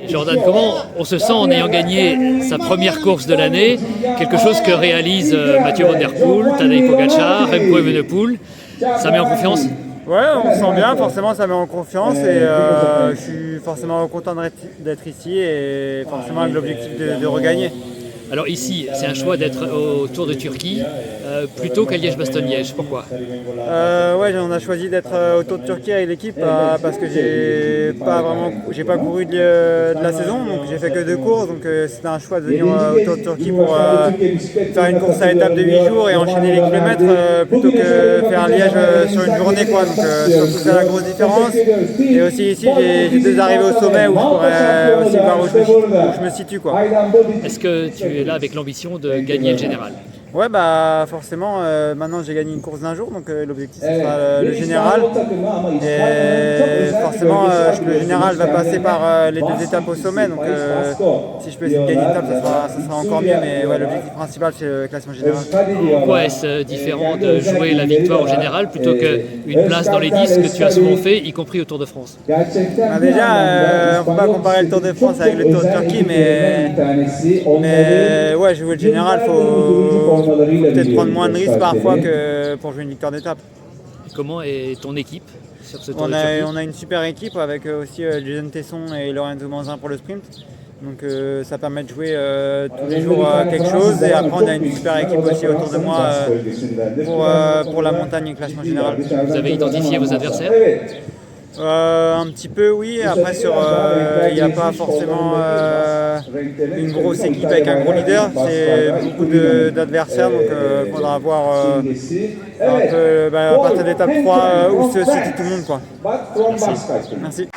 Jordan, comment on se sent en ayant gagné sa première course de l'année, quelque chose que réalise Mathieu Van Der Poel, Tadej Pogacar, Remco Evenepoel, ça met en confiance? Ouais, on se sent bien, forcément ça met en confiance et je suis forcément content d'être ici et forcément avec l'objectif de regagner. Alors ici, c'est un choix d'être au Tour de Turquie plutôt qu'à Liège-Bastogne-Liège. Pourquoi? Ouais, on a choisi d'être au Tour de Turquie avec l'équipe parce que j'ai pas couru de la saison, donc j'ai fait que 2 courses, donc c'était un choix de venir au Tour de Turquie pour faire une course à étape de 8 jours et enchaîner les kilomètres plutôt que faire Liège sur une journée, quoi. Donc surtout c'est la grosse différence. Et aussi ici, j'ai 2 arrivées au sommet où je pourrais aussi voir où je me situe, quoi. Est-ce que tu es là avec l'ambition de gagner le général? Ouais, bah forcément, maintenant j'ai gagné une course d'un jour, donc l'objectif ce sera le général. Et forcément, le général va passer par les 2 étapes au sommet, donc si je peux gagner une étape, ça sera encore mieux. Mais ouais, l'objectif principal c'est le classement général. Pourquoi est-ce différent de jouer la victoire au général plutôt qu'une place dans les 10 que tu as souvent fait, y compris au Tour de France? Bah déjà, on ne peut pas comparer le Tour de France avec le Tour de Turquie, mais ouais, jouer le général, faut peut-être prendre moins de risques parfois que pour jouer une victoire d'étape. Comment est ton équipe sur ce Tour de Turquie? On a une super équipe avec aussi Jason Tesson et Lorenzo Manzin pour le sprint. Donc ça permet de jouer tous les jours quelque chose. Et après on a une super équipe aussi autour de moi pour la montagne et le classement général. Vous avez identifié vos adversaires? Un petit peu, oui. Après, il n'y a pas forcément une grosse équipe avec un gros leader. C'est beaucoup d'adversaires. Donc, il faudra voir un peu à partir d'étape 3 où se situe tout le monde, quoi. Merci. Merci.